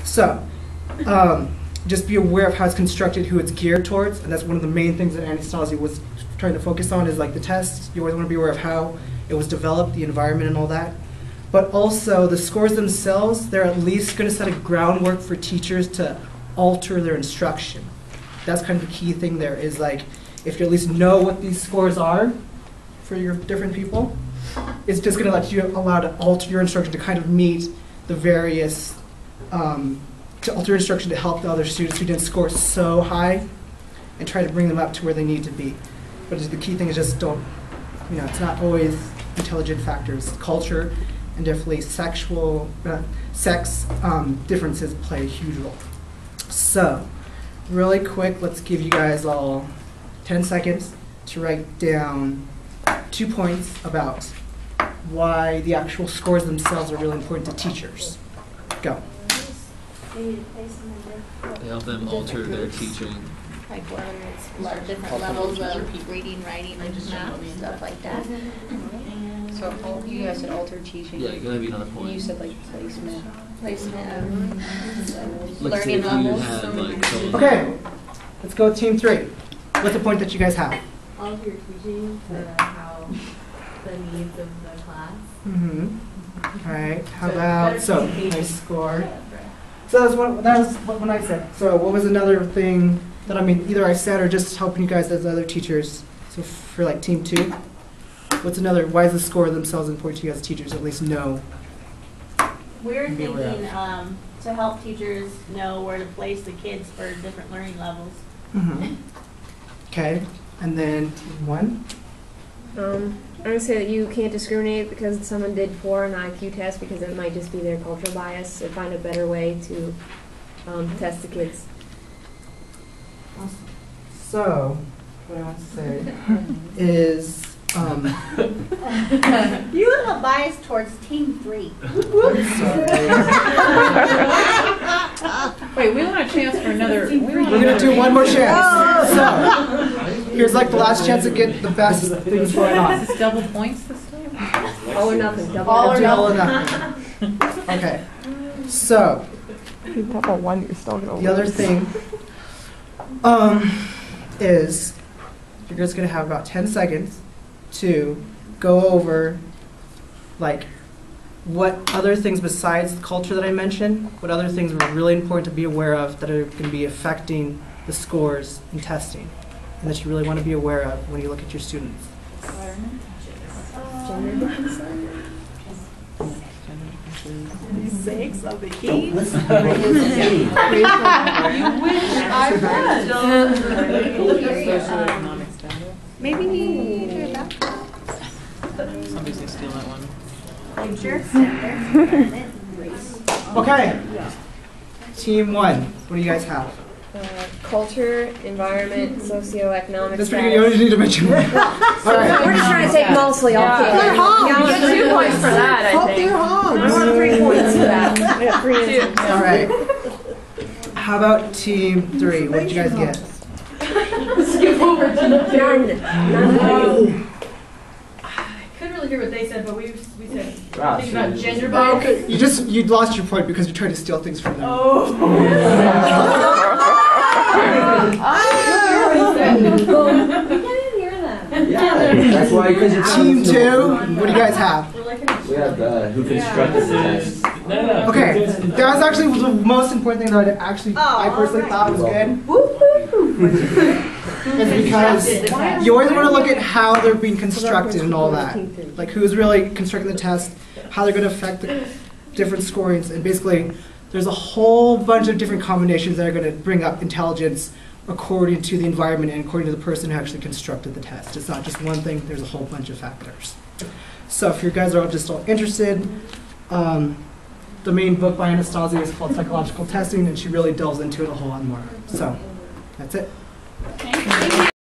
So, just be aware of how it's constructed, who it's geared towards, and that's one of the main things that Anastasi was trying to focus on is like the test. You always want to be aware of how it was developed, the environment and all that. But also the scores themselves, they're at least going to set a groundwork for teachers to alter their instruction. That's kind of the key thing there is like, if you at least know what these scores are for your different people, it's just going to let you allow to alter your instruction to kind of meet the various, to alter your instruction to help the other students who didn't score so high and try to bring them up to where they need to be. But the key thing is just don't, it's not always intelligent factors. Culture and definitely sex differences play a huge role. So, really quick, let's give you guys all 10 seconds to write down 2 points about why the actual scores themselves are really important to teachers. Go. They help them alter their teaching. Like whether it's different levels of reading, writing, and math, stuff like that. So you guys said alter teaching. Yeah, go ahead, another point. You said like placement. Placement of Learning levels. Okay, let's go with team 3. What's the point that you guys have? Alter your teaching to how the needs of the class. All right, how about, so nice score. So that was what I said. So what was another thing that, either I said or just helping you guys as other teachers? So for like team 2, what's another, why is the score themselves important to you as teachers, at least know? We're thinking to help teachers know where to place the kids for different learning levels. Okay, and then team 1? I'm going to say that you can't discriminate because someone did 4 on an IQ test because it might just be their cultural bias, so find a better way to test the kids. Awesome. So, what I want to say is, You have a bias towards team 3. Wait, we want a chance for another. We're going to do one more chance. So, here's like the last chance to get the best things going on. Is this double points this time? All or nothing. All or nothing. Okay. So, the other thing is you're just going to have about 10 seconds to go over like what other things besides the culture that I mentioned, what other things are really important to be aware of that are going to be affecting the scores in testing and that you really want to be aware of when you look at your students. Sakes of the keys. You wish I was. Maybe Somebody's going to steal that one. Okay. Team 1, what do you guys have? Culture, environment, socioeconomic That's pretty good. You only need to mention one. All right. We're just trying to take mostly all kids. They're home. You get 2 points for that, I think. They're home. I want 3 points for that. I got 3 answers. All right. How about team 3? What did you guys get? Skip over to none. I couldn't really hear what they said, but we said something about gender bias. Oh, okay. You lost your point because you tried to steal things from them. Oh. I didn't hear that. Yeah, that's why. Team 2, what do you guys have? We have who constructed the test. Okay, that was actually the most important thing that I personally thought was good. Is because you always want to look at how they're being constructed and all that. Like who's really constructing the test, how they're going to affect the different scorings, and basically there's a whole bunch of different combinations that are going to bring up intelligence according to the environment and according to the person who actually constructed the test. It's not just one thing, there's a whole bunch of factors. So if you guys are just all interested, the main book by Anastasi is called Psychological Testing, and she really delves into it a whole lot more. So that's it. Thank you.